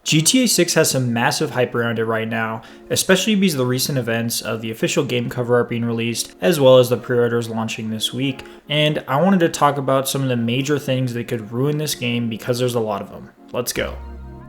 GTA 6 has some massive hype around it right now, especially because of the recent events of the official game cover art being released, as well as the pre-orders launching this week, and I wanted to talk about some of the major things that could ruin this game because there's a lot of them. Let's go.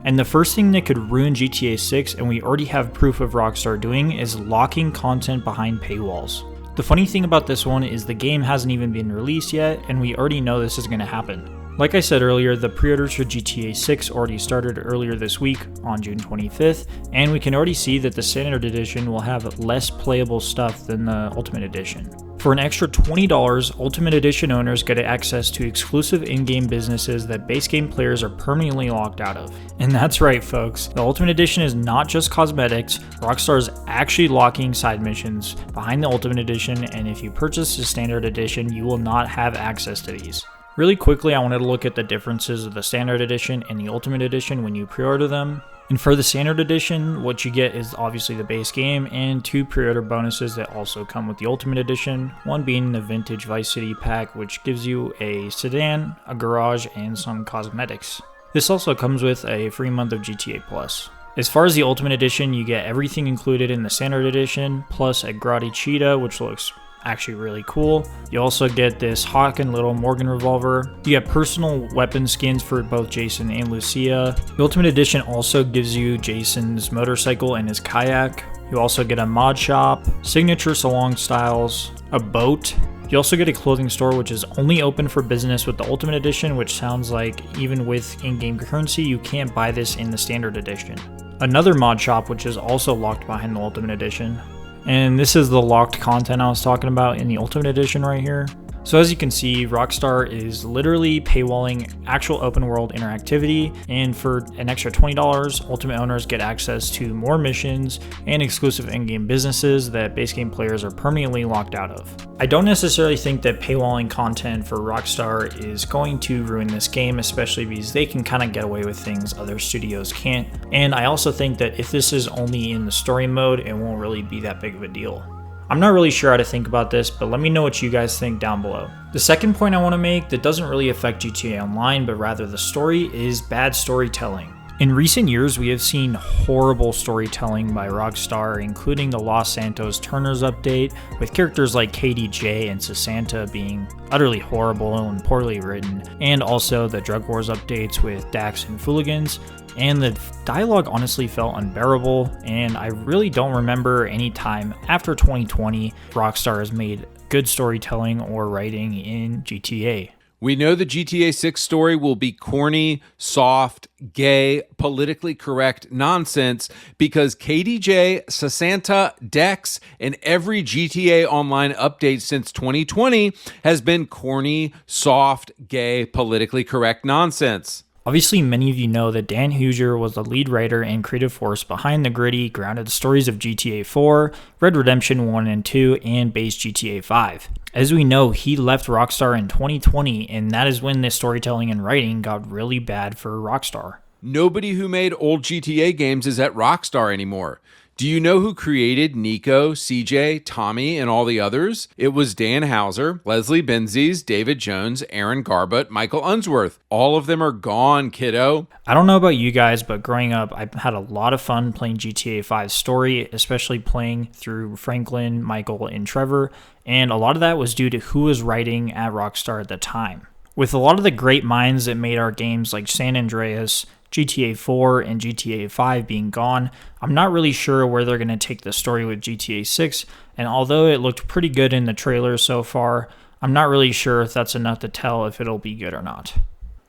And the first thing that could ruin GTA 6, and we already have proof of Rockstar doing, is locking content behind paywalls. The funny thing about this one is the game hasn't even been released yet, and we already know this is going to happen. Like I said earlier, the pre-orders for GTA 6 already started earlier this week on June 25th, and we can already see that the Standard Edition will have less playable stuff than the Ultimate Edition. For an extra $20, Ultimate Edition owners get access to exclusive in-game businesses that base game players are permanently locked out of. And that's right, folks, the Ultimate Edition is not just cosmetics. Rockstar is actually locking side missions behind the Ultimate Edition, and if you purchase the Standard Edition, you will not have access to these. Really quickly, I wanted to look at the differences of the Standard Edition and the Ultimate Edition when you pre-order them. And for the Standard Edition, what you get is obviously the base game and 2 pre-order bonuses that also come with the Ultimate Edition, one being the Vintage Vice City pack, which gives you a sedan, a garage, and some cosmetics. This also comes with a free month of GTA Plus. As far as the Ultimate Edition, you get everything included in the Standard Edition, plus a Grotti Cheetah, which looks actually really cool. You also get this Hawk and Little Morgan revolver. You get personal weapon skins for both Jason and Lucia. The Ultimate Edition also gives you Jason's motorcycle and his kayak. You also get a mod shop, signature salon styles, a boat. You also get a clothing store which is only open for business with the Ultimate Edition, which sounds like even with in-game currency you can't buy this in the Standard Edition. Another mod shop which is also locked behind the Ultimate Edition. And this is the locked content I was talking about in the Ultimate Edition right here. So as you can see, Rockstar is literally paywalling actual open world interactivity, and for an extra $20, Ultimate owners get access to more missions and exclusive in-game businesses that base game players are permanently locked out of. I don't necessarily think that paywalling content for Rockstar is going to ruin this game, especially because they can kind of get away with things other studios can't, and I also think that if this is only in the story mode, it won't really be that big of a deal. I'm not really sure how to think about this, but let me know what you guys think down below. The second point I want to make that doesn't really affect GTA Online, but rather the story, is bad storytelling. In recent years, we have seen horrible storytelling by Rockstar, including the Los Santos Turners update, with characters like KDJ and Sasanta being utterly horrible and poorly written, and also the Drug Wars updates with Dax and Fooligans. And the dialogue honestly felt unbearable, and I really don't remember any time after 2020 Rockstar has made good storytelling or writing in GTA. We know the GTA 6 story will be corny, soft, gay, politically correct nonsense because KDJ, Sasanta, Dex, and every GTA Online update since 2020 has been corny, soft, gay, politically correct nonsense. Obviously, many of you know that Dan Hoosier was the lead writer and creative force behind the gritty, grounded stories of GTA 4, Red Redemption 1 and 2, and base GTA 5. As we know, he left Rockstar in 2020, and that is when the storytelling and writing got really bad for Rockstar. Nobody who made old GTA games is at Rockstar anymore. Do you know who created Nico, CJ, Tommy, and all the others? It was Dan Houser, Leslie Benzies, David Jones, Aaron Garbutt, Michael Unsworth. All of them are gone, kiddo. I don't know about you guys, but growing up, I had a lot of fun playing GTA 5's story, especially playing through Franklin, Michael, and Trevor, and a lot of that was due to who was writing at Rockstar at the time. With a lot of the great minds that made our games like San Andreas, GTA 4 and GTA 5 being gone, I'm not really sure where they're going to take the story with GTA 6, and although it looked pretty good in the trailer so far, I'm not really sure if that's enough to tell if it'll be good or not.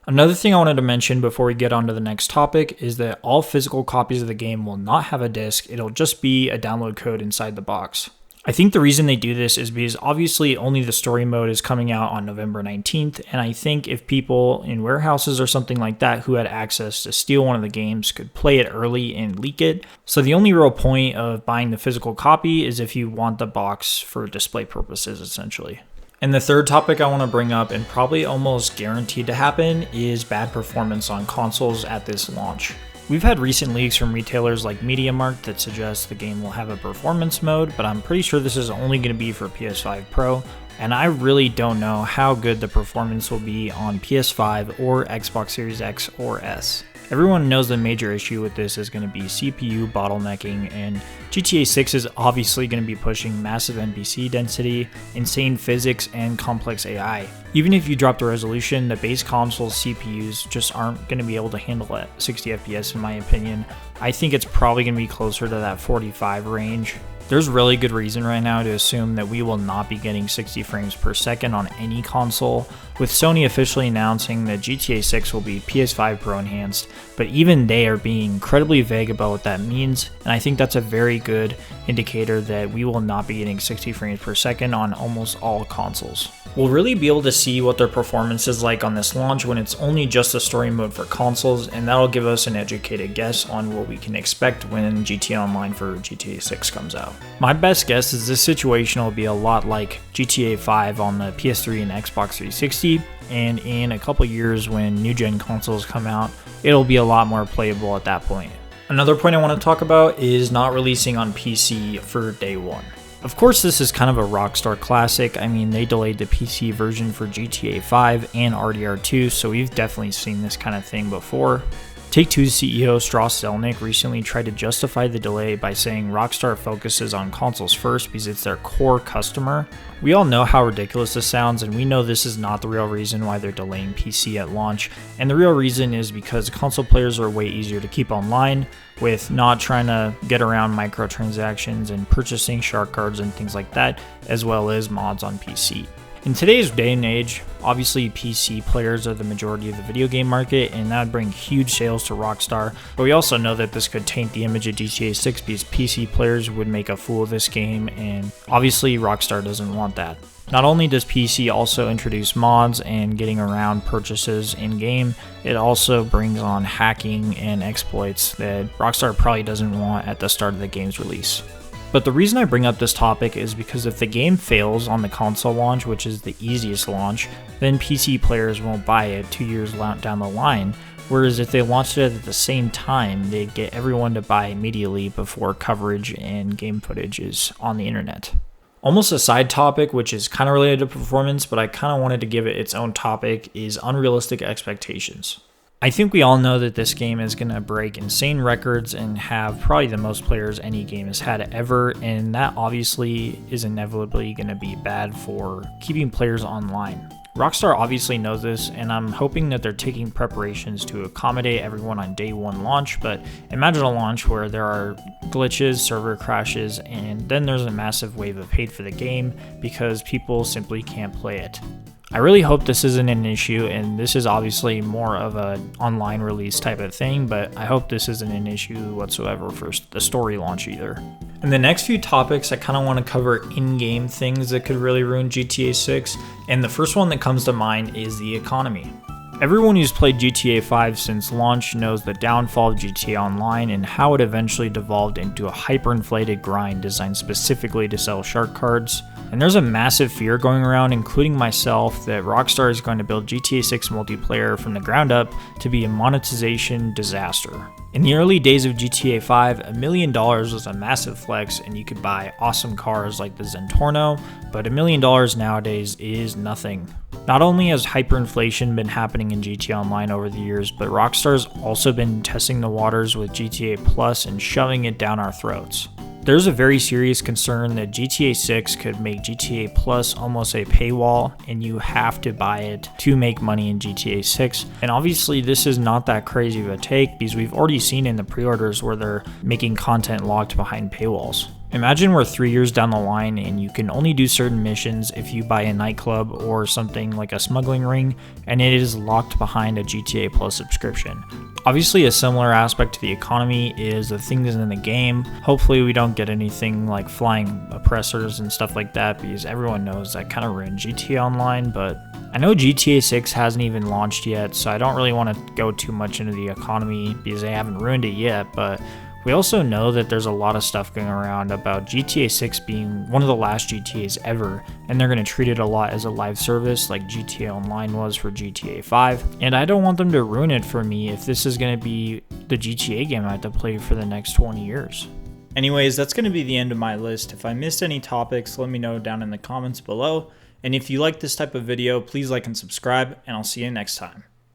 Another thing I wanted to mention before we get on to the next topic is that all physical copies of the game will not have a disc, it'll just be a download code inside the box. I think the reason they do this is because obviously only the story mode is coming out on November 19th, and I think if people in warehouses or something like that who had access to steal one of the games could play it early and leak it. So the only real point of buying the physical copy is if you want the box for display purposes, essentially. And the third topic I want to bring up, and probably almost guaranteed to happen, is bad performance on consoles at this launch. We've had recent leaks from retailers like MediaMarkt that suggest the game will have a performance mode, but I'm pretty sure this is only going to be for PS5 Pro, and I really don't know how good the performance will be on PS5 or Xbox Series X or S. Everyone knows the major issue with this is going to be CPU bottlenecking, and GTA 6 is obviously going to be pushing massive NPC density, insane physics, and complex AI. Even if you drop the resolution, the base console's CPUs just aren't going to be able to handle it 60 FPS in my opinion. I think it's probably going to be closer to that 45 range. There's really good reason right now to assume that we will not be getting 60 frames per second on any console, with Sony officially announcing that GTA 6 will be PS5 Pro enhanced, but even they are being incredibly vague about what that means, and I think that's a very good indicator that we will not be getting 60 frames per second on almost all consoles. We'll really be able to see what their performance is like on this launch when it's only just a story mode for consoles, and that'll give us an educated guess on what we can expect when GTA Online for GTA 6 comes out. My best guess is this situation will be a lot like GTA 5 on the PS3 and Xbox 360, and in a couple years when new gen consoles come out, it'll be a lot more playable at that point. Another point I want to talk about is not releasing on PC for day one. Of course, this is kind of a Rockstar classic. I mean, they delayed the PC version for GTA 5 and RDR2, so we've definitely seen this kind of thing before. Take-Two's CEO Strauss Zelnick recently tried to justify the delay by saying Rockstar focuses on consoles first because it's their core customer. We all know how ridiculous this sounds, and we know this is not the real reason why they're delaying PC at launch, and the real reason is because console players are way easier to keep online with not trying to get around microtransactions and purchasing shark cards and things like that, as well as mods on PC. In today's day and age, obviously PC players are the majority of the video game market, and that would bring huge sales to Rockstar, but we also know that this could taint the image of GTA 6 because PC players would make a fool of this game, and obviously Rockstar doesn't want that. Not only does PC also introduce mods and getting around purchases in-game, it also brings on hacking and exploits that Rockstar probably doesn't want at the start of the game's release. But the reason I bring up this topic is because if the game fails on the console launch, which is the easiest launch, then PC players won't buy it 2 years down the line, whereas if they launched it at the same time, they'd get everyone to buy immediately before coverage and game footage is on the internet. Almost a side topic, which is kind of related to performance, but I kind of wanted to give it its own topic, is unrealistic expectations. I think we all know that this game is going to break insane records and have probably the most players any game has had ever, and that obviously is inevitably going to be bad for keeping players online. Rockstar obviously knows this, and I'm hoping that they're taking preparations to accommodate everyone on day one launch, but imagine a launch where there are glitches, server crashes, and then there's a massive wave of hate for the game because people simply can't play it. I really hope this isn't an issue, and this is obviously more of an online release type of thing, but I hope this isn't an issue whatsoever for the story launch either. In the next few topics, I kind of want to cover in-game things that could really ruin GTA 6, and the first one that comes to mind is the economy. Everyone who's played GTA 5 since launch knows the downfall of GTA Online and how it eventually devolved into a hyperinflated grind designed specifically to sell shark cards. And there's a massive fear going around, including myself, that Rockstar is going to build GTA 6 multiplayer from the ground up to be a monetization disaster. In the early days of GTA 5, $1 million was a massive flex and you could buy awesome cars like the Zentorno, but $1 million nowadays is nothing. Not only has hyperinflation been happening in GTA Online over the years, but Rockstar's also been testing the waters with GTA Plus and shoving it down our throats. There's a very serious concern that GTA 6 could make GTA Plus almost a paywall and you have to buy it to make money in GTA 6. And obviously this is not that crazy of a take because we've already seen in the pre-orders where they're making content locked behind paywalls. Imagine we're 3 years down the line and you can only do certain missions if you buy a nightclub or something like a smuggling ring, and it is locked behind a GTA Plus subscription. Obviously, a similar aspect to the economy is the things in the game. Hopefully we don't get anything like flying oppressors and stuff like that because everyone knows that kind of ruined GTA Online, but I know GTA 6 hasn't even launched yet, so I don't really want to go too much into the economy because they haven't ruined it yet, but we also know that there's a lot of stuff going around about GTA 6 being one of the last GTAs ever, and they're going to treat it a lot as a live service like GTA Online was for GTA 5, and I don't want them to ruin it for me if this is going to be the GTA game I have to play for the next 20 years. Anyways, that's going to be the end of my list. If I missed any topics, let me know down in the comments below, and if you like this type of video, please like and subscribe, and I'll see you next time.